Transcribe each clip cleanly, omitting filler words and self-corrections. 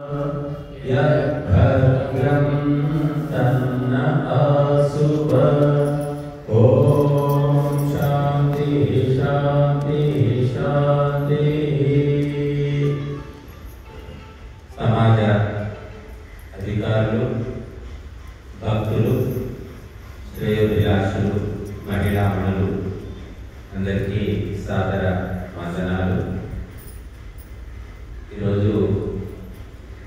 भद्रं तन्न आसुव। ओम शांति शांति शांति। समाज अधिकारुలు, భక్తులు, శ్రేయోభిలాషులు, మహిళామణులు అందరికీ సాదర వందనాలు. ఈరోజు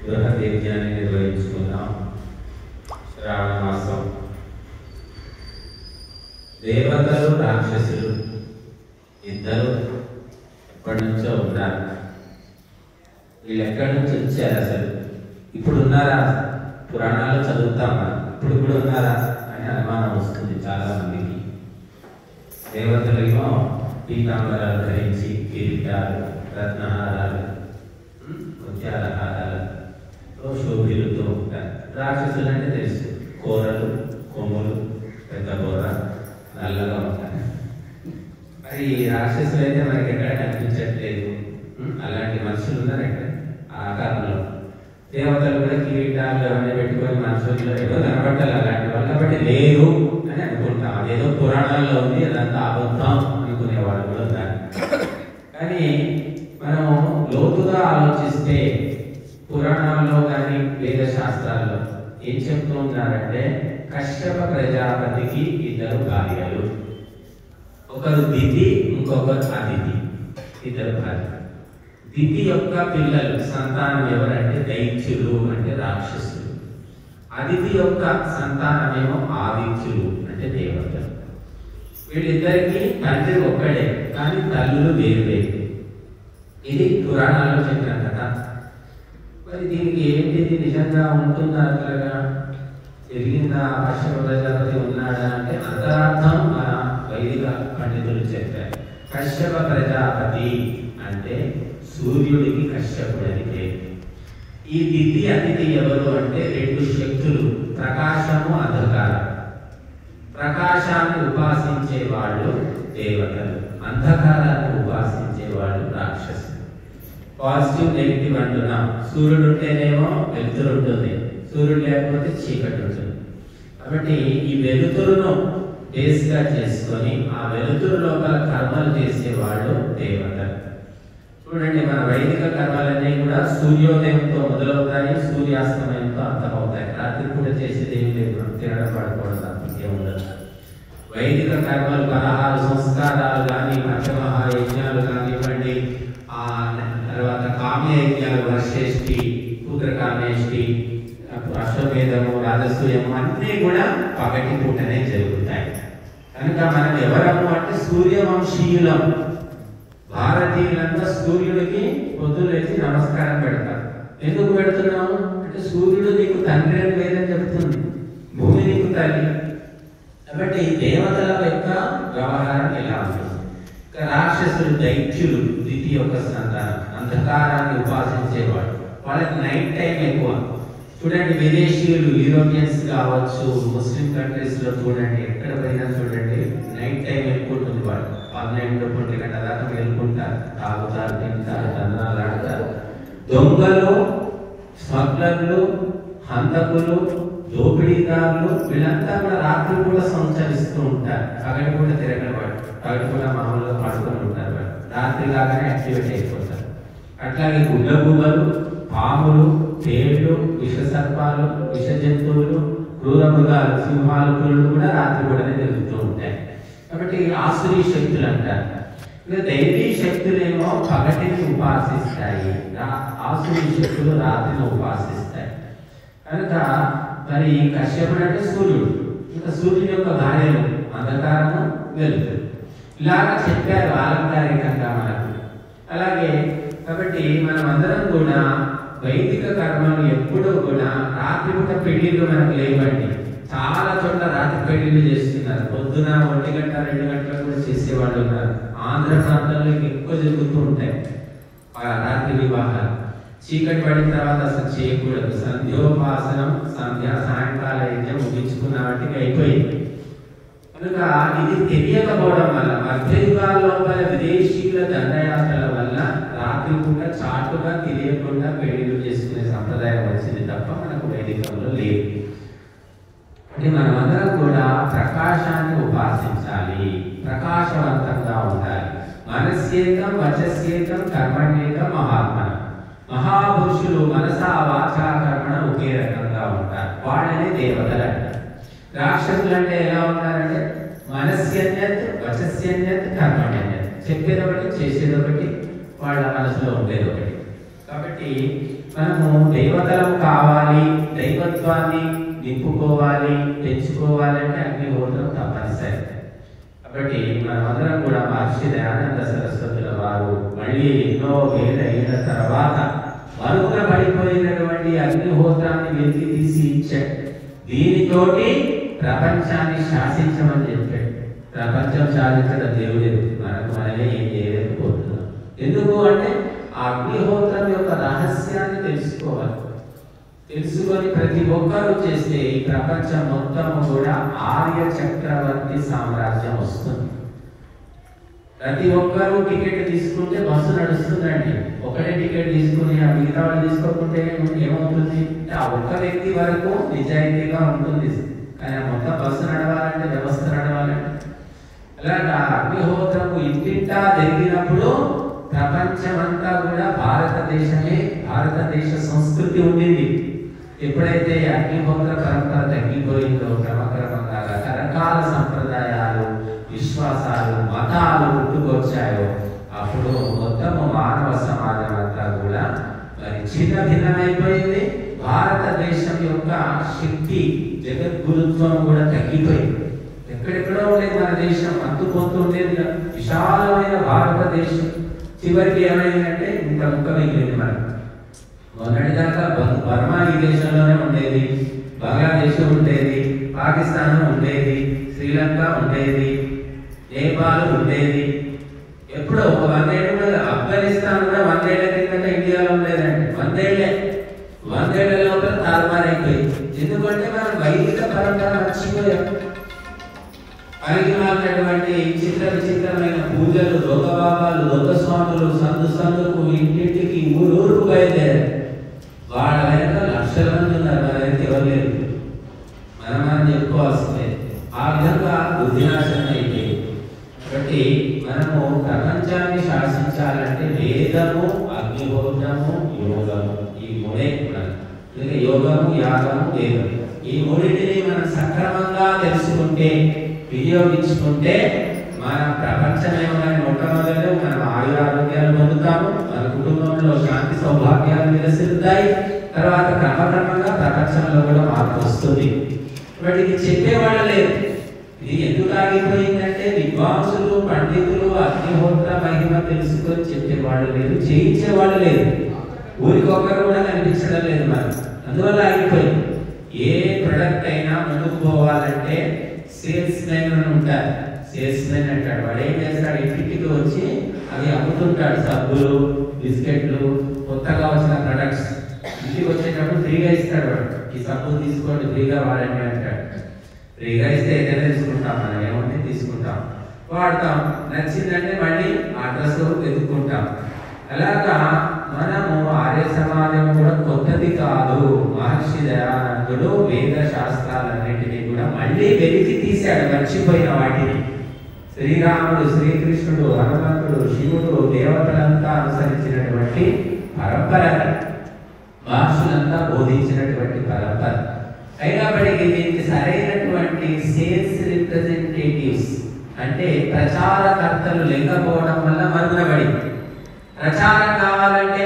గృహదీర్ఘాన్ని నిర్వహించుకుందాం. శ్రావణ మాసం. దేవతలు, రాక్షసులు ఇద్దరు ఎప్పటి నుంచో ఉన్నారు. వీళ్ళు ఎక్కడి నుంచి వచ్చారు అసలు? ఇప్పుడు ఉన్నారా? పురాణాలు చదువుతామా? ఇప్పుడు కూడా ఉన్నారా అని అనుమానం వస్తుంది చాలా మందికి. దేవతలేమో పీతాంబరాలు ధరించి, కిరీటాలు, రత్నహారాలు, ముత్యాల హారాలతో శోభిలుతూ ఉంటారు. రాక్షసులు అంటే తెలుసు, కూరలు, కొమ్ములు, పెద్ద కూర, నల్లగా ఉంటారు. మరి రాక్షసులు అయితే మనకి ఎక్కడ కనిపించట్లేదు. అలాంటి మనుషులు ఉన్నారు ఎక్కడ ఆకారంలో. దేవతలు కూడా కిరీటాలు అవన్నీ పెట్టుకొని మనుషుల్లో ఏదో కనబట్టాలి అలాంటి వాళ్ళు, కాబట్టి లేరు అని అనుకుంటాం. అదేదో పురాణాల్లో ఉంది, అదంతా అబద్ధం అనుకునేవాళ్ళు కూడా ఉన్నారు. కానీ మనం లోతుగా ఆలోచిస్తే పురాణాల్లో కానీ వేద శాస్త్రాల్లో ఏం చెప్తూ ఉన్నారంటే, కశ్యప ప్రజాపతికి ఇద్దరు భార్యలు, ఒకరు దితి, ఇంకొకరు అదితి. ఇద్దరు భార్యలు. దితి యొక్క పిల్లలు సంతానం ఎవరంటే దైత్యులు, అంటే రాక్షసులు. అదితి యొక్క సంతానమేమో ఆదిత్యులు, అంటే దేవతలు. వీళ్ళిద్దరికి తండ్రి ఒక్కడే, కానీ తల్లులు వేరు వేరు. ఇది పురాణాల్లో చెప్పిన కథ. మరి దీనికి ఏంటిది నిజంగా ఉంటుందా? అట్లాగా జరిగిందా? కశ్యప ప్రజాపతి ఉన్నాడా అంటే అంతరార్థం మన వైదిక పండితులు చెప్పారు. కశ్యప ప్రజాపతి అంటే సూర్యుడికి కశ్యపుడు అని పేరు. ఈ దితి అతిథి ఎవరు అంటే రెండు శక్తులు, ప్రకాశము, అంధకారం. ప్రకాశాన్ని ఉపాసించే వాళ్ళు దేవతలు, అంధకారాన్ని ఉపాసించే వాళ్ళు రాక్షసులు. పాజిటివ్, నెగిటివ్ అంటున్నాం. సూర్యుడు ఉంటేనేమో వెలుతురు ఉంటుంది, సూర్యుడు లేకపోతే చీకటి ఉంటుంది. కాబట్టి ఈ వెలుతురును బేస్గా చేసుకొని ఆ వెలుతురు లోపల కర్మలు చేసేవాళ్ళు దేవతలు. చూడండి, మన వైదిక కర్మలన్నీ కూడా సూర్యోదయంతో మొదలవుతాయి, సూర్యాస్తమయంతో అంతమవుతాయి. రాత్రి కూడా చేసేది ఏమి లేదు, తినడం పడుకోవడం తప్ప ఉండదు. వైదిక కర్మలు 16 సంస్కారాలు కానీ, పంచమహాయజ్ఞాలు కానివ్వండి, తర్వాత కామ్యయజ్ఞాలు, వర్షేష్టి, పుత్రకామేష్టి, అశ్వమేధము, రాజసూయము అన్నీ కూడా పగటి పూటనే జరుగుతాయి. కనుక మనం ఎవరము అంటే సూర్యవంశీయులం. భారతీయులంతా సూర్యుడికి పొద్దున లేచి నమస్కారం పెడతారు. ఎందుకు పెడుతున్నాము అంటే సూర్యుడు నీకు తండ్రి అని వేదని చెప్తుంది, భూమి నీకు తల్లి. కాబట్టి దేవతల యొక్క వ్యవహారం ఎలా ఉంటుంది? రాక్షసులు, దైత్యులు, దితి యొక్క సంతానం, అంధకారాన్ని ఉపాసించేవాడు. వాళ్ళకి నైట్ టైం ఎక్కువ. చూడండి, విదేశీయులు, యూరోపియన్స్ కావచ్చు, ముస్లిం కంట్రీస్ లో చూడండి, ఎక్కడ పోయినా చూడండి, నైట్ టైం ఎక్కువ ఉంటుంది. వాళ్ళు 12 గంటల దాకా వెళ్ళుకుంటారు, తాగుతారు, తింటారు, దండాలు ఆడతారు. దొంగలు, స్మగ్లర్లు, హంతకులు, దోపిడీదారులు వీళ్ళంతా కూడా రాత్రి కూడా సంచరిస్తూ ఉంటారు. పగటి కూడా తిరగలవాడు, పగటి కూడా మామూలుగా పడుకొని ఉంటారు. వాళ్ళు రాత్రి లాగానే యాక్టివేట్ అయిపోతారు. అట్లాగే గుడ్లగూబలు, పాములు, తేళ్లు, విష సర్పాలు, విష జంతువులు, క్రూర మృగాలు, సింహాలు, పులులు కూడా రాత్రి కూడానే తిరుగుతూ ఉంటాయి. కాబట్టి ఆసురీ శక్తులు అంటారు. ఇంకా దైవీ శక్తులేమో పగటిని ఉపాసిస్తాయి, ఆసురీ శక్తులు రాత్రిని ఉపాసిస్తాయి. కనుక మరి కశ్యపుడు అంటే సూర్యుడు, ఇంకా సూర్యుని యొక్క భార్యలు అంధకారము, వెలుతురు. ఇలాగా చెప్పారు అలంకారికంగా మనకు. అలాగే కాబట్టి మనం అందరం కూడా వైదిక కర్మలు ఎప్పుడూ కూడా రాత్రిపూట పెళ్లిళ్ళు మనకు లేవండి. చాలా చోట్ల రాత్రి పెళ్లిళ్ళు చేస్తున్నారు. పొద్దున 1 గంట 2 గంటలకు కూడా చేసేవాళ్ళు ఉన్నారు. ఆంధ్ర ప్రాంతంలో ఎక్కువ జరుగుతూ ఉంటాయి రాత్రి వివాహాలు. చీకటి పడిన తర్వాత అసలు చేయకూడదు. సంధ్యోపాసనం, సాయంకాల యజ్ఞం ముగించుకున్న వాటికి అయిపోయింది. కనుక ఇది తెలియకపోవడం వల్ల మధ్యయుగాల లోపల విదేశీయుల దండయాత్రల వల్ల రాత్రి కూడా చాటుగా తెలియకుండా పెళ్లిళ్ళు చేసుకునే సంప్రదాయం వచ్చింది తప్ప మనకు వైదికంలో లేదు. అంటే మనమందరం కూడా ప్రకాశాన్ని ఉపాసించాలి, ప్రకాశవంతంగా ఉండాలి. మనస్యేకం వచస్యేకం కర్మణ్యేకం మహాత్మన. మహాపురుషులు మనసా వాచా కర్మణ ఒకే రకంగా ఉంటారు, వాళ్ళని దేవతలు అంటారు. రాక్షసులు అంటే ఎలా ఉంటారంటే మనస్యన్యత్ వచస్యన్యత్ కర్మణ్యన్యత్, చెప్పేది ఒకటి చేసేది ఒకటి, వాళ్ళ మనసులో ఉండేది ఒకటి. కాబట్టి మనము దేవతలం కావాలి, దైవత్వాన్ని నింపుకోవాలి, పెంచుకోవాలంటే అగ్నిహోత్రం తప్పనిసరి. కాబట్టి మనమందరం కూడా మహర్షి దయానంద సరస్వతుల వారు మళ్ళీ ఎన్నో వేల ఏళ్ల తర్వాత మరుగున పడిపోయినటువంటి అగ్నిహోత్రాన్ని వెతికి తీసి ఇచ్చాడు. దీనితోటి ప్రపంచాన్ని శాసించమని చెప్పాడు. ప్రపంచం శాసించడం దేవుడే, మనమే ఏం చేయలేకపోతున్నాం. ఎందుకు అంటే ఆ అగ్నిహోత్రం యొక్క రహస్యాన్ని తెలుసుకోవాలి. తెలుసుకొని ప్రతి ఒక్కరూ చేస్తే ఈ ప్రపంచం మొత్తం కూడా ఆర్య చక్రవర్తి సామ్రాజ్యం వస్తుంది. ప్రతి ఒక్కరూ టికెట్ తీసుకుంటే బస్సు నడుస్తుందండి. ఒకటే టికెట్ తీసుకుని ఆ మిగతా వాళ్ళు తీసుకోకుంటే ఏమవుతుంది? ఆ ఒక్క వ్యక్తి వరకు నిజాయితీగా ఉంటుంది, కానీ మొత్తం బస్సు నడవాలంటే, వ్యవస్థ నడవాలంటే. అలాగా అగ్నిహోత్రము ఇంటింటా జరిగినప్పుడు ప్రపంచమంతా కూడా భారతదేశమే, భారతదేశ సంస్కృతి ఉండింది. ఎప్పుడైతే అగ్నిహోత్ర పరంపర తగ్గిపోయిందో క్రమక్రమంగా రకరకాల సంప్రదాయాలు, విశ్వాసాలు, మతాలు పుట్టుకొచ్చాయో అప్పుడు మొత్తం మానవ సమాజం అంతా కూడా మరి చిన్న భిన్నమైపోయింది. భారతదేశం యొక్క శక్తి, జగద్గురుత్వం కూడా తగ్గిపోయింది. ఎక్కడెక్కడో ఉండేది మన దేశం, అంతుపోతూ ఉండేది విశాలమైన భారతదేశం. చివరికి ఏమైందంటే ఇంత ముక్క మిగిలింది మనకు. మొన్నటిదాకా బర్మా ఈ దేశంలోనే ఉండేది, బంగ్లాదేశ్ ఉండేది, పాకిస్తాన్ ఉండేది, శ్రీలంక ఉండేది, నేపాల్ ఉండేది. ఎప్పుడో ఒక 100 ఏళ్ళు కూడా, ఆఫ్ఘనిస్తాన్ కూడా 100 ఏళ్ల కింద ఇండియాలో ఉండేదండి. 100 ఏళ్లే, 100 ఏళ్ల లోపల తారుమారైపోయింది. ఎందుకంటే మనం వైదిక పరంపర మర్చిపోయాం. పనికి మారినటువంటి చిత్ర విచిత్రమైన పూజలు, లోకబాబాలు, లోకస్వాములు సందుకు ఇంటింటికి ఊరూరుకు బయలుదేరారు. వాళ్ళ వెనక లక్షల మంది ఉన్నారు, మన వెనక ఎవరు లేరు. మనం చెప్పుకోవాల్సిందే. ఆ విధంగా బుద్ధినాశనం అయిపోయింది. కాబట్టి మనము ప్రపంచాన్ని శాసించాలంటే వేదము, అగ్నిహోత్రము, యోగము, ఈ మూడే కూడా. యోగము, యాగము, వేదము, ఈ మూడింటిని మనం సక్రమంగా తెలుసుకుంటే, వినియోగించుకుంటే మన ప్రపంచమేమో కానీ మొట్టమొదటి మనం ఆయురారోగ్యాలు పొందుతాము, మన కుటుంబంలో శాంతి సౌభాగ్యాలు విలసిల్లుతాయి. తర్వాత క్రమక్రమంగా ప్రపంచంలో కూడా మార్పు వస్తుంది. బట్ ఇది చెప్పేవాళ్ళు లేదు. ఇది ఎందుకు ఆగిపోయిందంటే విద్వాంసులు, పండితులు అగ్నిహోత్ర మహిమ తెలుసుకొని చెప్పేవాళ్ళు లేదు, చేయించేవాళ్ళు లేదు. ఊరికొకరు కూడా కనిపించడం లేదు మనకు. అందువల్ల ఆగిపోయింది. ఏ ప్రొడక్ట్ అయినా ముందుకు పోవాలంటే సేల్స్ మెన్ ఉంటారు. సేల్స్ మెన్ అంటాడు, వాడు ఏం చేస్తాడు? ఇంటికి వచ్చి అవి అమ్ముతుంటాడు. సబ్బులు, బిస్కెట్లు, కొత్తగా వచ్చిన ప్రొడక్ట్స్ ఇంటికి వచ్చేటప్పుడు ఫ్రీగా ఇస్తాడు. వాడు ఈ సబ్బులు తీసుకోండి, ఫ్రీగా వాడండి అంటాడు. ఫ్రీగా ఇస్తే ఏదైనా తీసుకుంటాం, మనం ఏముంది తీసుకుంటాం, వాడతాం. నచ్చిందంటే మళ్ళీ ఆ డ్రెస్ వెతుక్కుంటాం. అలాగా మనము ఆర్య సమాజం కూడా కొత్తది కాదు. మహర్షి దయానందుడు వేద శాస్త్రాలన్నింటినీ కూడా మళ్ళీ వెలికి తీశాడు, మర్చిపోయిన వాటిని. శ్రీరాముడు, శ్రీకృష్ణుడు, హనుమంతుడు, శివుడు, దేవతలంతా అనుసరించినటువంటి పరంపర, మహర్షులంతా బోధించినటువంటి పరంపర. అయినప్పటికీ దీనికి సరైనటువంటి సేల్స్ రిప్రజెంటేటివ్స్ అంటే ప్రచారకర్తలు లేకపోవడం వల్ల మరుగునబడింది. ప్రచారం కావాలంటే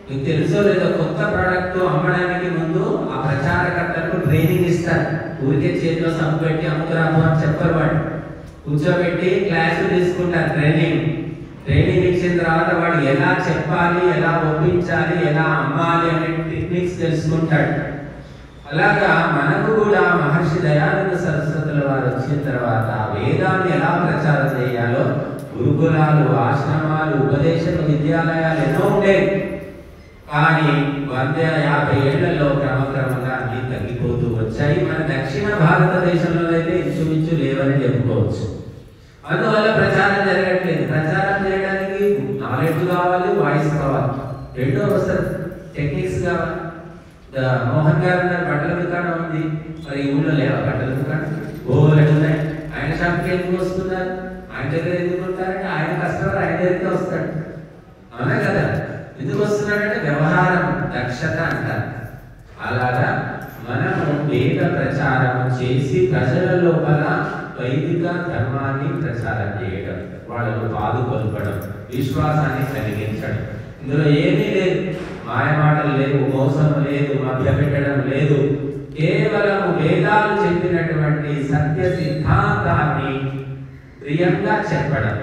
మీకు తెలుసో లేదో, కొత్త ప్రోడక్ట్ అమ్మడానికి ముందు ఆ ప్రచారకర్తలకు ట్రైనింగ్ ఇస్తారు. ఊరికే చేతిలో సబ్బు పెట్టి అమ్ముకురాము అని చెప్పరు. వాడు కూర్చోబెట్టి క్లాసులు తీసుకుంటారు. ట్రైనింగ్ ఇచ్చిన తర్వాత వాడు ఎలా చెప్పాలి, ఎలా ఒప్పించాలి, ఎలా అమ్మాలి అనే టెక్నిక్స్ తెలుసుకుంటాడు. అలాగా మనకు కూడా మహర్షి దయానంద సరస్వతుల వారు వచ్చిన తర్వాత వేదాన్ని ఎలా ప్రచారం చేయాలో గురుకులాలు, ఆశ్రమాలు, ఉపదేశక విద్యాలయాలు ఎన్నో ఉండేవి. కానీ 150 ఏళ్లలో క్రమక్రమంగా అన్ని తగ్గిపోతూ వచ్చాయి. మన దక్షిణ భారతదేశంలో అయితే ఇంచుమించు లేవని చెప్పుకోవచ్చు. అందువల్ల ప్రచారం జరగట్లేదు. ప్రచారం చేయడానికి నాలెడ్జ్ కావాలి, వాయిస్ కావాలి, రెండో అవసరం, టెక్నిక్స్ కావాలి. మోహన్ గారు అన్నారు బట్టల దుకాణం ఉంది, మరి ఊళ్ళో లేవా బట్టల దుకాణం? ఓలెట్ ఉన్నాయి. ఆయన షాప్కి ఎందుకు వస్తున్నారు? ఆయన దగ్గర ఎందుకు ఉంటారంటే ఆయన కస్టమర్ ఆయన దగ్గరికి వస్తాడు, అవునా కదా? ఎందుకు వస్తున్నాడంటే వ్యవహారం, దక్షత అంటారు. అలాగా మనము వేద ప్రచారం చేసి ప్రజల లోపల వైదిక ధర్మాన్ని ప్రచారం చేయడం, వాళ్ళను పాదుకొల్పడం, విశ్వాసాన్ని కలిగించడం. ఇందులో ఏమీ లేదు, మాయమాటలు లేవు, మోసం లేదు, మభ్యపెట్టడం లేదు. కేవలం వేదాలు చెప్పినటువంటి సత్య సిద్ధాంతాన్ని ప్రియంగా చెప్పడం.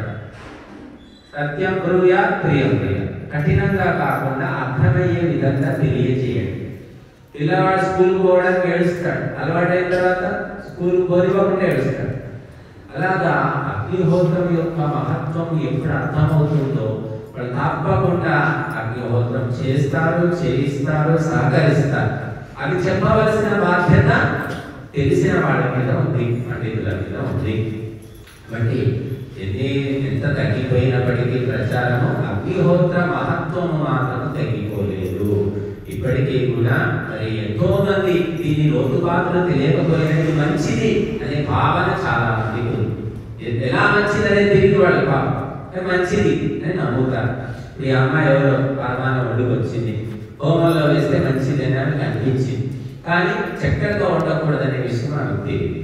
సత్యం బ్రూయా ప్రియం ప్రియం, కఠినంగా కాకుండా అర్థమయ్యే విధంగా తెలియజేయండి. పిల్లవాడు స్కూల్కి పోవడానికి ఏడుస్తాడు, అలవాటైన తర్వాత స్కూల్కి పోనివ్వకుండా ఏడుస్తాడు. అలాగా అగ్నిహోత్రం యొక్క మహత్వం ఎప్పుడు అర్థమవుతుందో వాళ్ళు తప్పకుండా అగ్నిహోత్రం చేస్తారు, చేయిస్తారు, సహకరిస్తారు. అది చెప్పవలసిన బాధ్యత తెలిసిన వాళ్ళ మీద ఉంది, పండితుల మీద ఉంది. కాబట్టి ఎంత తగ్గిపోయినప్పటికీ ప్రచారము, అగ్నిహోత్ర మహత్వము మాత్రం తగ్గిపోలేదు. ఇప్పటికీ కూడా మరి ఎంతో మంది దీని లోతుపాత్రలు తెలియకపోయినది మంచిది అనే భావన చాలా మందికి ఉంది. ఎలా మంచిది అనేది తిరిగి వాళ్ళు పాపం మంచిది అని నమ్ముతారు. ఇప్పుడు ఈ అమ్మాయి ఎవరో పరమాణం ఒడ్డుకు వచ్చింది, హోమంలో వేస్తే మంచిది అని ఆమెకు అనిపించింది. కానీ చక్కెరతో ఉండకూడదనే విషయం ఆమెకు తెలియదు.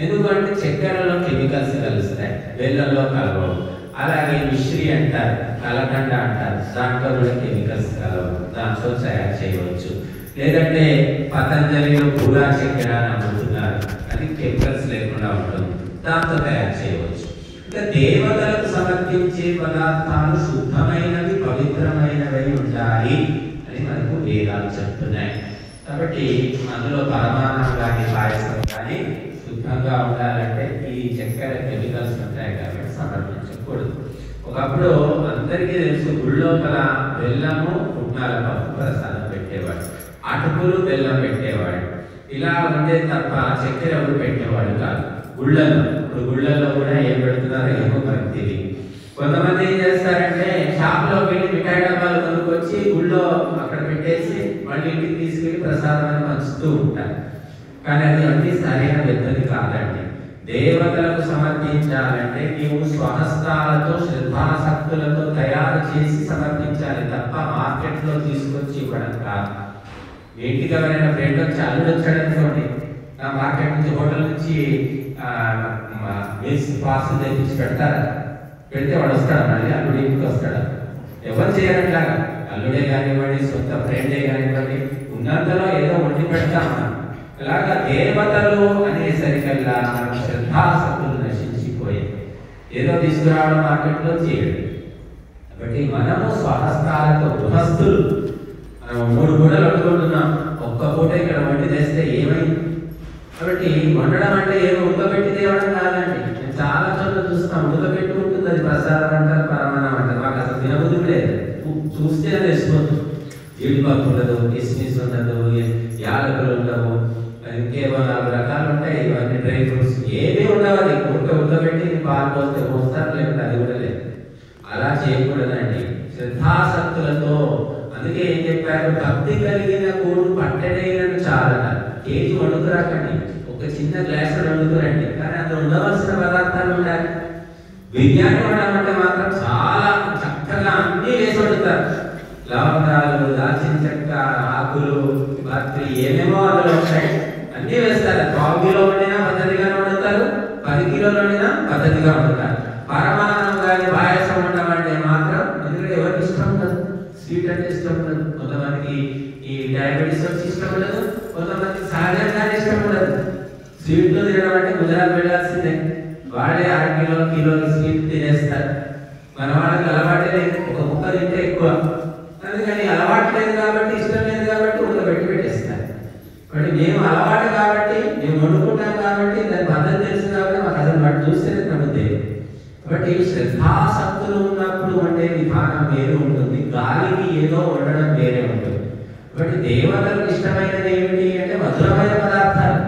ఎందుకంటే చక్కెరలో కెమికల్స్ కలుస్తాయి, బెల్లంలో కలవవు. అలాగే మిశ్రీ అంటారు, కలకండ అంటారు, దాంట్లో కూడా కెమికల్స్ కలవవు, దాంట్లో తయారు చేయవచ్చు. లేదంటే పతంజలిలో పూరా చక్కెర అని అమ్ముతున్నారు, అది కెమికల్స్ లేకుండా ఉంటుంది, దాంతో తయారు చేయవచ్చు. ఇంకా దేవతలకు సమర్పించే పదార్థాలు శుద్ధమైనవి, పవిత్రమైనవి ఉండాలి అని మనకు వేదాలు చెప్తున్నాయి. కాబట్టి అందులో పరమాన్నం కానీ పాయసం కానీ శుద్ధంగా ఉండాలంటే ఈ చక్కెర కెమికల్స్ ఉంటాయి కాబట్టి సమర్పించకూడదు. ఒకప్పుడు అందరికీ తెలుసు, గుళ్ళోపల బెల్లము, పుట్నాల పప్పు ప్రసాదం పెట్టేవాడు, అటుకులు బెల్లం పెట్టేవాడు. ఇలా ఉండే తప్ప చక్కెర ఎవరు పెట్టేవాడు కాదు గుళ్ళల్లో. ఇప్పుడు గుళ్ళల్లో కూడా ఏం పెడుతున్నారో ఏమో మనకు తెలియదు. కొంతమంది ఏం చేస్తారంటే షాప్లో వెళ్ళి మిఠాయి డబ్బాలు కొనుక్కొచ్చి గుళ్ళో అక్కడ పెట్టేసి మళ్ళీ ఇంటికి తీసుకెళ్ళి ప్రసాదాన్ని పంచుతూ ఉంటారు. కానీ అది అన్ని సరైన పద్ధతి కాదండి. దేవతలకు సమర్పించాలంటే నీవు స్వహస్తాలతో శ్రద్ధాసక్తులతో తయారు చేసి సమర్పించాలి తప్ప మార్కెట్లో తీసుకొచ్చి ఇవ్వడం కాదు. ఇంటికి ఎవరైనా ఫ్రెండ్ వచ్చి అల్లుడు వచ్చాడనుకోండి, మార్కెట్ నుంచి హోటల్ నుంచి పార్సల్ తెప్పించి పెడతారా? పెడితే వాడు వస్తాడా? మళ్ళీ అల్లుడు ఇంటికి వస్తాడా? ఎవరు చేయనట్లాగా, అల్లుడే కానివ్వండి, సొంత ఫ్రెండే కానివ్వండి, ఉన్నంతలో ఏదో వండి పెడతాం మనం. అలాగా దేవతలు అనేసరికల్లా మన శ్రద్ధాసక్తులు నశించిపోయాయి. ఏదో తీసుకురావడం మార్కెట్లో చేయడం. కాబట్టి మనము స్వహస్తాలతో గృహస్థులు, మనం 3 పూటలు వండుకుంటున్నాం, ఒక్క పూట ఇక్కడ వండి తెస్తే ఏమైంది? కాబట్టి వండడం అంటే ఏదో ఉడకబెట్టి తేవడం కాదండి. నేను చాలా చోట్ల చూస్తాం, ఉడకబెట్టి ఉంటుంది, అది ప్రసాదం అంటారు, పరమాన్నం అంటారు. మాకు అసలు తినబుద్ధి లేదు, చూస్తే అది వేసుకోవచ్చు. జీడిపప్పు ఉండదు, కిస్మిస్ ఉండదు, యాలకులు ఉండవు, ఇంకేవో 4 రకాలు ఉంటాయి, ఇవన్నీ డ్రై ఫ్రూట్స్ ఏమీ ఉండవు. అది ఉడకబెట్టి పాలు పోస్తే పోస్తారు, లేకపోతే అది కూడా లేదు. అలా చేయకూడదండి, శ్రద్ధాసక్తులతో. అందుకే ఏం చెప్పారు, భక్తి కలిగిన కూడు పట్టడైనను చాలన్నారు. కేజీ వండుకురాకండి, ఒక చిన్న గ్లాస్ వండుకురండి, కానీ అందులో ఉండవలసిన పదార్థాలు ఉండాలి. బిర్యానీ వండాలంటే మాత్రం చాలా చక్కగా అన్ని వేసి వండుతారు. లవంగాలు, దాల్చిన చెక్క, ఆకులు, పత్రి, ఏమేమో అందులో ఉంటాయి, అన్ని వేస్తారు. 1/4 కిలో వండినా పద్ధతిగానే వండుతారు, 10 కిలోలు వండినా పద్ధతిగా వండుతారు. పరమాన్నం కానీ పాయసం వండమంటే మాత్రం ఎందుకంటే ఎవరికి ఇష్టం ఉండదు, స్వీట్ అంటే ఇష్టం ఉండదు. కొంతమందికి ఈ డయాబెటీస్ వచ్చి ఇష్టం ఉండదు, కొంతమందికి సహజంగానే ఇష్టం ఉండదు. స్వీట్లు తినడం అంటే గుజరాత్ వెళ్ళాల్సిందే, వాడే 6 కిలోలు స్వీట్ తినేస్తారు. మన వాళ్ళకి అలవాటే లేదు, ఒక ముక్క తింటే ఎక్కువ. అందుకని అలవాటు లేదు కాబట్టి, ఇష్టం లేదు కాబట్టి ఉడకబెట్టి పెట్టేస్తారు. కాబట్టి మేము అలవాటు కాబట్టి, మేము వండుకుంటాం కాబట్టి, దాని పద్ధతి తెలుసు కాబట్టి మాకు అసలు వాటి చూస్తేనే నమ్ముతే. కాబట్టి శ్రద్ధాసక్తులు ఉన్నప్పుడు వండే విధానం వేరే ఉంటుంది, గాలికి ఏదో వండడం వేరే ఉంటుంది. కాబట్టి దేవతలకు ఇష్టమైనది ఏమిటి అంటే మధురమైన పదార్థాలు.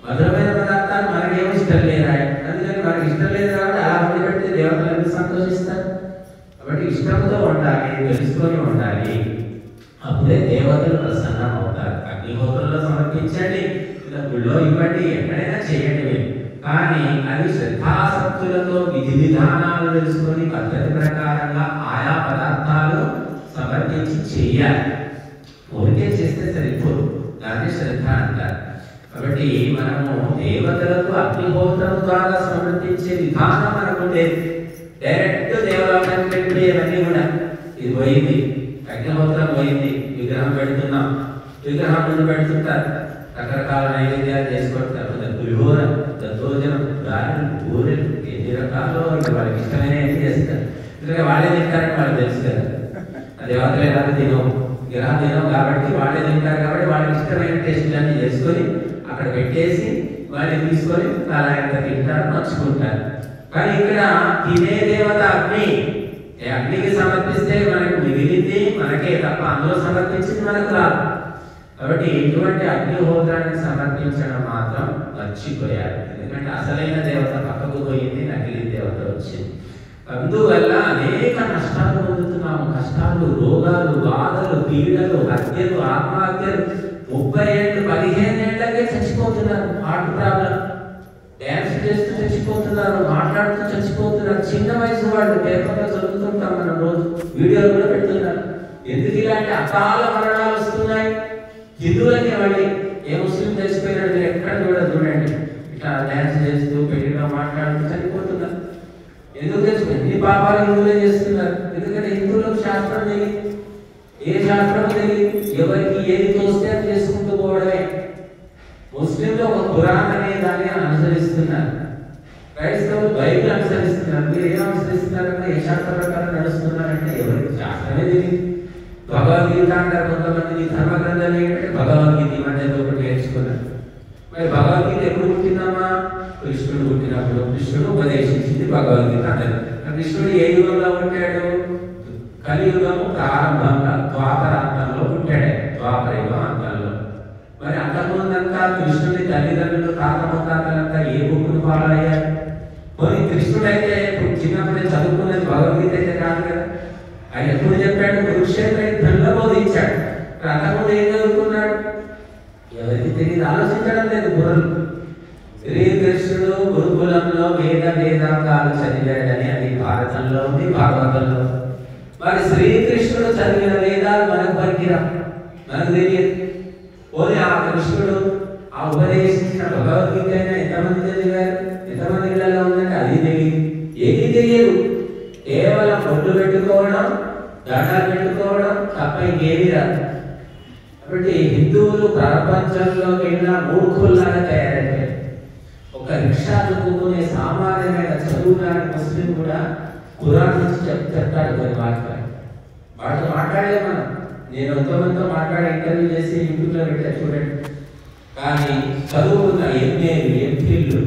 మధురమైన పదార్థాలు మనకేమో ఇష్టం లేదా, అందుకని మనకి ఇష్టం లేదు కాబట్టి అలా వండి పెడితే దేవతలు ఎందుకు సంతోషిస్తారు? కాబట్టి తెలుసుకొని ఉండాలి. అప్పుడే దేవతలు ప్రసన్నం అవుతారు. అగ్నిహోత్రంలో సమర్పించండి, ఇలా గుళ్ళో ఇవ్వండి, ఎక్కడైనా చేయండి. కానీ అది శ్రద్ధాసక్తులతో విధి విధానాలు తెలుసుకొని పద్ధతి ప్రకారంగా ఆయా పదార్థాలు సమర్పించి చేయాలి. ఊరికే చేస్తే సరిపోదు, దాన్ని శ్రద్ధ అంటారు. కాబట్టి మనము దేవతలకు అగ్నిహోత్రం ద్వారా సమర్పించే విధానం మనకు డైరెక్ట్ దేవలోకానికి పెట్టి అవన్నీ కూడా ఇది పోయింది, అగ్నిహోత్రం పోయింది, విగ్రహం పెడుతున్నాం, విగ్రహం ముందు పెడుతుంటారు, రకరకాల నైవేద్యాలు చేసుకుంటారు. పులిహోర, దద్దోజనం, గారెలు, బూరెలు, ఎన్ని రకాల్లో వాళ్ళకి ఇష్టమైనవి చేస్తారు. ఎందుకంటే వాళ్ళే తింటారని వాళ్ళకి తెలుసు కదా, దేవతలు ఎలాగో తినవు, విగ్రహం తినవు కాబట్టి వాళ్ళే తింటారు. కాబట్టి వాళ్ళకి ఇష్టమైన టేస్టులన్నీ చేసుకొని అక్కడ పెట్టేసి వాళ్ళు తీసుకొని అలా ఎంత తింటారు, నచ్చుకుంటారు. కానీ ఇక్కడ తినే దేవత అగ్ని, అగ్నికి సమర్పిస్తే మనకు మిగిలింది మనకే తప్ప అందులో సమర్పించింది మనకు రాదు. కాబట్టి ఇటువంటి అగ్నిహోత్రాన్ని సమర్పించడం మాత్రం మర్చిపోయారు. ఎందుకంటే అసలైన దేవత పక్కకు పోయింది, నకిలీ దేవత వచ్చింది. అందువల్ల అనేక నష్టాలు పొందుతున్నాము. కష్టాలు, రోగాలు, బాధలు, పీడలు, హత్యలు, ఆత్మహత్యలు. 30 ఏళ్ళు 15 ఏళ్ళకే చచ్చిపోతున్నారు. హార్ట్ ప్రాబ్లం, డ్యాన్స్ చేస్తూ చచ్చిపోతున్నారు, మాట్లాడుతూ చచ్చిపోతున్నారు. చిన్న వయసు వాళ్ళు పేపర్లో చదువుతుంటాం మనం, రోజు వీడియోలు కూడా పెడుతున్నారు. ఎందుకు ఇలాంటి అకాల మరణాలు వస్తున్నాయి? హిందువులకి మళ్ళీ ఏ ముస్లిం తెలిసిపోయినట్టు ఎక్కడ కూడా చూడండి, ఇట్లా డ్యాన్స్ చేస్తూ పెళ్లిలో మాట్లాడుతూ చనిపోతున్నారు. ఎందుకు తెలుసు? ఎన్ని పాపాలు హిందువులే చేస్తున్నారు. ఎందుకంటే హిందువులకు శాస్త్రం తెలియదు, ఏ శాస్త్రం తెలియదు, ఎవరికి ఏది తోస్తే అది చేసుకుంటూ పోవడమే. ముస్లింలు ఒక ఖురాన్ అనే దాన్ని అనుసరిస్తున్నారు, క్రైస్తవులు బైబిల్ అనుసరిస్తున్నారు. మీరు ఏం అనుసరిస్తున్నారంటే ఏ శాస్త్ర ప్రకారం నడుస్తున్నారంటే ఎవరికి శాస్త్రమే తెలియదు. భగవద్గీత అంటారు కొంతమంది, ధర్మ గ్రంథాలు ఏంటంటే భగవద్గీత ఇవన్నీ ఒకటి నేర్చుకున్నారు. మరి భగవద్గీత ఎప్పుడు పుట్టిందమ్మా? కృష్ణుడు పుట్టినప్పుడు. కృష్ణుడు ఉపదేశించింది భగవద్గీత అన్నారు. కృష్ణుడు ఏ యుగంలో పుట్టాడు? కలియుగము ప్రారంభంగా ద్వాపరాంతంలో పుట్టాడు, ద్వాపర యుగం అంతంలో. మరి అంతకుముందంతా కృష్ణుడి తల్లిదండ్రులు, తాత ముత్తాతలంతా ఏ బుక్కును ఫాలో అయ్యారు? పోనీ కృష్ణుడైతే చిన్నప్పుడే చదువుకున్నది భగవద్గీత అయితే కాదు కదా. ఆయన ఎప్పుడు చెప్పాడు? కురుక్షేత్ర యుద్ధంలో బోధించాడు. అంతకుముందు ఏం చదువుకున్నాడు? ఎవరికి తెలియదు, ఆలోచించడం లేదు బుర్రలు. శ్రీకృష్ణుడు గురుకులంలో వేదాంగాలు చదివాడని అది భారతంలో ఉంది, భాగవతంలో. మరి శ్రీకృష్ణుడు చదివిన వేదాలు మనకు పనికిరా, మనకు తెలియదు. పోనీ ఆ కృష్ణుడు ఆ ఉపదేశించిన భగవద్గీత అయినా ఎంతమంది చదివారు, ఎంతమంది ఇళ్లలో ఉందంటే అది తెలియదు, ఏది తెలియదు. కేవలం బొట్టు పెట్టుకోవడం, దండాలు పెట్టుకోవడం తప్ప ఇంకేమీ రాదు. కాబట్టి హిందువులు ప్రపంచంలోకి వెళ్ళిన మూర్ఖుల్లాగా తయారైపోయారు. ఒక రిక్షా దుక్కునే సామాన్యమైన చదువురాని ముస్లిం కూడా ఖురాన్ నుంచి చెప్తాడు కొన్ని మాట్లాడి. వాటితో మాట్లాడే మనం, నేను ఎంతోమందితో మాట్లాడే ఇంటర్వ్యూ చేసి యూట్యూబ్లో పెట్టా చూడండి. కానీ చదువుకున్న ఎంఏలు, ఎంపీలు,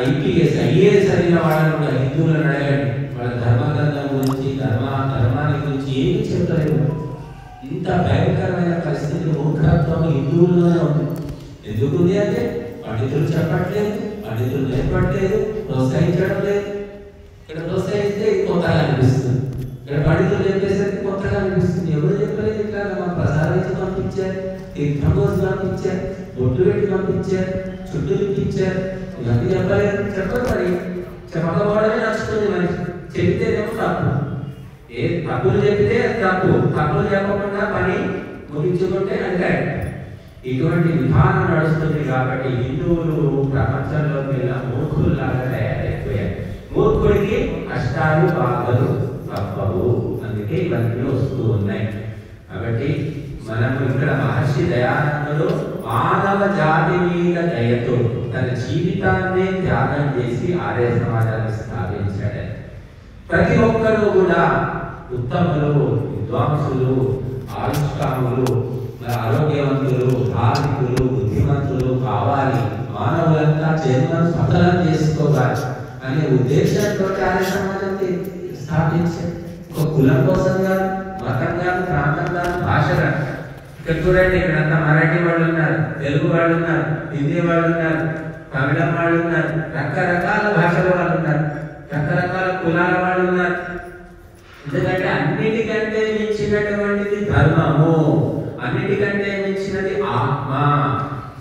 ఐపీఎస్, ఐఏఎస్ చదివిన వాళ్ళని కూడా హిందువులను అడగండి, వాళ్ళ ధర్మగ్రంథం గురించి, ధర్మాన్ని గురించి ఏమి చెప్తలేదు. ఇంత భయంకరమైన పరిస్థితి, మూర్ఖత్వం హిందువుల్లోనే ఉంది. ఎందుకు ఉంది అంటే పండితులు చెప్పట్లేదు, పండితులు నేర్పట్లేదు, ప్రోత్సహించడం లేదు. ఇక్కడ ప్రోత్సహిస్తే కొత్తగా అనిపిస్తుంది, ఇక్కడ పండితులు చెప్పేసరికి కొత్తగా అనిపిస్తుంది. ఎవరు చెప్పలేదు ఇట్లా? మా ప్రసారించి పంపించారు, తీర్థం కోసం పంపించారు, బొట్టు పెట్టి పంపించారు, చుట్టూ తిప్పించారు, ఇవన్నీ చెప్పలేదు. చెప్పరు. మరి చెప్పకపోవడమే నచ్చుతుంది మనిషి, చెప్తేనేమో తప్పు. ఏ తప్పులు చెప్తే తప్పు, తప్పులు చెప్పకుండా పని ముగించుకుంటే అంటే ఇటువంటి విధానం నడుస్తుంది. కాబట్టి హిందువులు ప్రపంచంలోకి వెళ్ళిన మూర్ఖుల్లాగా తయారైపోయారు. మూర్ఖుడికి కష్టాలు, బాధలు తప్పవు, అందుకే ఇవన్నీ వస్తూ ఉన్నాయి. కాబట్టి మనము ఇక్కడ మహర్షి దయానందుడు మానవ జాతి మీద దయతో తన జీవితాన్ని త్యాగం చేసి ఆర్య సమాజాన్ని స్థాపించాడు. ప్రతి ఒక్కరూ కూడా ఉత్తములు, విద్వాంసులు, ఆవిష్కారులు, ఆరోగ్యవంతులు, ధార్మికులు, బుద్ధిమంతులు కావాలి. మానవులంతా జన్మను సఫలం చేసుకోవాలి అనే ఉద్దేశంతో ఆర్య సమాజాన్ని స్థాపించారు. ఒక కులం కోసం కాదు, మతం కాదు, ప్రాంతం కాదు, భాష కాదు. ఇక్కడ చూడండి, ఇక్కడంతా మరాఠీ వాళ్ళు ఉన్నారు, తెలుగు వాళ్ళు ఉన్నారు, హిందీ వాళ్ళు ఉన్నారు, తమిళం వాళ్ళు ఉన్నారు, రకరకాల భాషల వాళ్ళు ఉన్నారు, రకరకాల కులాల వాళ్ళు ఉన్నారు. ఎందుకంటే అన్నిటికంటే మించి ధర్మము, అన్నిటికంటే మించినది ఆత్మ.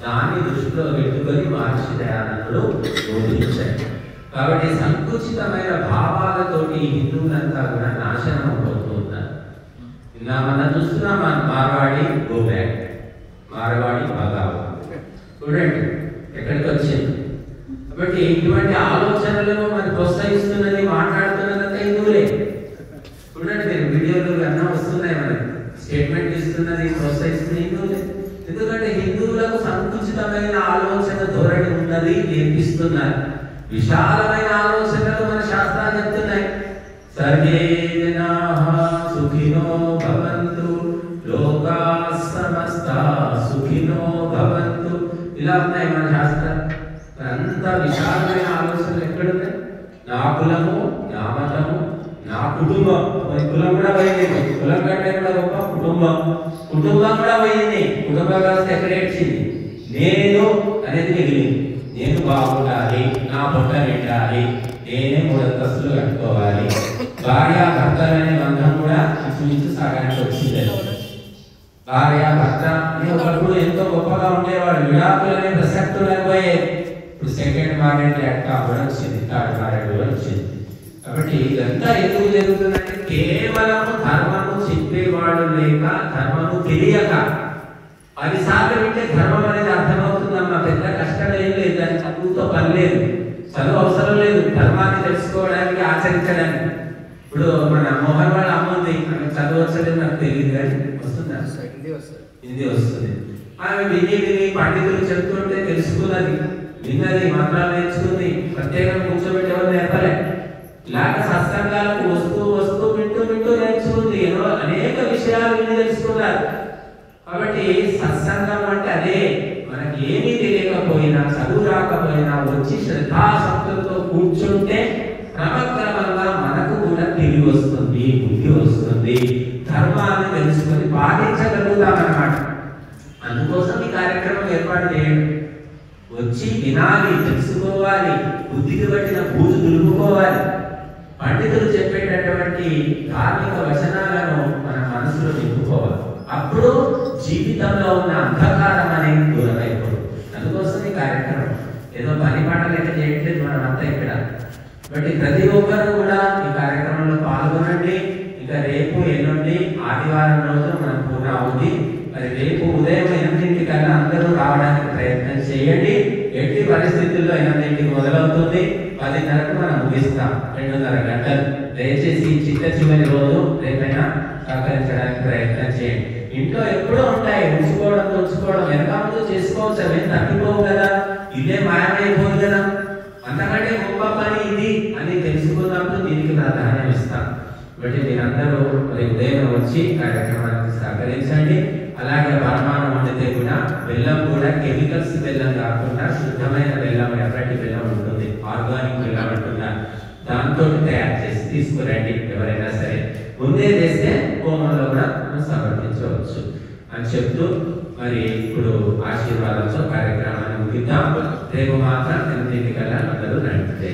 దాన్ని దృష్టిలో పెట్టుకొని మహర్షి దయానందుడు బోధించాడు. కాబట్టి సంకుచితమైన భావాలతోటి హిందువులంతా కూడా నాశనం అయిపోతున్నారు. ఇలా మనం చూస్తున్నాం, మన మార్వాడి గో బ్యాక్, మార్వాడి భగావు చూడండి ఎక్కడికి వచ్చింది. కాబట్టి ఇటువంటి ఆలోచనలను మనం ప్రోత్సహిస్తున్నది, మాట్లాడుతున్నదంతా హిందువులే. చూడండి మీరు వీడియోలు అన్నా వస్తున్నాయి, మనకి స్టేట్మెంట్ ఇస్తున్నది, ప్రోత్సహిస్తున్నది హిందువులే. ఎందుకంటే హిందువులకు సంకుచితమైన ఆలోచన ధోరణి ఉన్నది నేర్పిస్తున్నారు. విశాలమైన ఆలోచనలు మన శాస్త్రాలు చెప్తున్నాయి. సర్వే జనాః సుఖినో భవంతు, లోకాః సమస్తాః సుఖినో భవంతు, ఇలా ఉన్నాయి మన శాస్త్రాలు. అంత విశాలమైన ఆలోచనలు ఎక్కడున్నాయి? నా కులము, నా మతము, నా కుటుంబం. కులం కూడా పోయింది, కులం కంటే కూడా గొప్ప కుటుంబం. కుటుంబం కూడా పోయింది, కుటుంబ వ్యవస్థ ఎక్కడేడ్చింది? నేను అనేది మిగిలింది. నేను బాగుండాలి, నా పొట్ట నిండాలి, నేనే 3 అంతస్తులు కట్టుకోవాలి. భార్య భర్తలనే బంధం కూడా ఇంచుమించు సాగానికి వచ్చింది. భార్య భర్త అని ఒకప్పుడు ఎంతో గొప్పగా ఉండేవాడు, విడాకులనే ప్రసక్తులు అయిపోయేది. ఇప్పుడు సెకండ్ మ్యారేజ్ యాక్ట్ కూడా వచ్చింది, థర్డ్ మ్యారేజ్ కూడా వచ్చింది. కాబట్టి ఇదంతా ఎందుకు జరుగుతుందంటే కేవలం ధర్మము చెప్పేవాడు లేక, ధర్మము తెలియక. 10 సార్లు వింటే ధర్మం అనేది అర్థమవుతుందమ్మా, పెద్ద కష్టం ఏం లేదు, దాని చదువుతో పని లేదు, చదువు అవసరం లేదు ధర్మాన్ని తెలుసుకోవడానికి, ఆచరించడానికి. ఇప్పుడు మన మోహన్ వాళ్ళ అమ్మ ఉంది, ఆమె చదువు వచ్చలేదు నాకు తెలియదు కానీ వస్తుందా? హిందీ వస్తుంది. ఆమె విని పండితులు చెప్తుంటే తెలుసుకున్నది, విన్నది, మంత్రాలు నేర్చుకుంది, ప్రత్యేకంగా కూర్చోబెట్టి ఎవరు నేర్పలే. ఇలాగ సత్సంగాలకు వస్తూ వస్తూ వింటూ నేర్చుకుంది, అనేక విషయాలు విని తెలుసుకున్నారు. కాబట్టి సత్సంగం అంటే అదే, మనకి ఏమీ తెలియకపోయినా, చదువు రాకపోయినా వచ్చి శ్రద్ధాశక్తులతో కూర్చుంటే క్రమక్రమంగా మనకు కూడా తెలివి వస్తుంది, బుద్ధి వస్తుంది, ధర్మాన్ని తెలుసుకొని పాటించగలుగుతాం అన్నమాట. అందుకోసం ఈ కార్యక్రమం ఏర్పాటు చేయండి. వచ్చి వినాలి, తెలుసుకోవాలి, బుద్ధికి పట్టిన బూజు దులుపుకోవాలి. పండితులు చెప్పేటటువంటి ధార్మిక వచనాలను మన మనసులో నింపుకోవాలి. అప్పుడు జీవితంలో ఉన్న అంధకారం అనేది దూరం అయిపోతుంది. అందుకోసం ఈ కార్యక్రమం ఏదో పని పాట లెక్క చేయట్లేదు మనం అంతా ఇక్కడ. బట్ ప్రతి ఒక్కరు కూడా ఈ కార్యక్రమంలో పాల్గొనండి. ఇంకా రేపు ఎల్లుండి ఆదివారం రోజు మనం పూర్ణ అవుతుంది. మరి రేపు ఉదయం 8 అందరూ రావడానికి ప్రయత్నం చేయండి. ఎట్టి పరిస్థితుల్లో 8 మొదలవుతుంది, 10:30 మనం ముగిస్తాం, 2:30 గంటలు. దయచేసి చిట్ట చివరి రోజు రేపైనా సహకరించడానికి ప్రయత్నం చేయండి. ఇంట్లో ఎప్పుడూ ఉంటాయి, ఉంచుకోవడం వెనక ముందు చేసుకోవచ్చు, అవేం తప్పిపోవు కదా, ఇదే మాయమైపోదు కదా. అంతకంటే గొప్ప పని ఇది అని తెలుసుకున్నప్పుడు దీనికి ప్రాధాన్యం ఇస్తాం. కాబట్టి మీరందరూ మరి ఉదయం వచ్చి కార్యక్రమానికి సహకరించండి. అలాగే పరమాణం వండితే కూడా బెల్లం కూడా కెమికల్స్ బెల్లం కాకుండా శుద్ధమైన బెల్లం, ఎర్రటి బెల్లం ఉంటుంది, ఆర్గానిక్ బెల్లం అంటున్నారు, దాంతో తయారు చేసి తీసుకురండి. ఎవరైనా సరే ముందే చేస్తే హోమంలో కూడా మనం సమర్పించవచ్చు అని చెప్తూ మరి ఇప్పుడు ఆశీర్వాదంతో కార్యక్రమాన్ని ముగిద్దాం. రేపు మాత్రం 8 అందరూ రండి.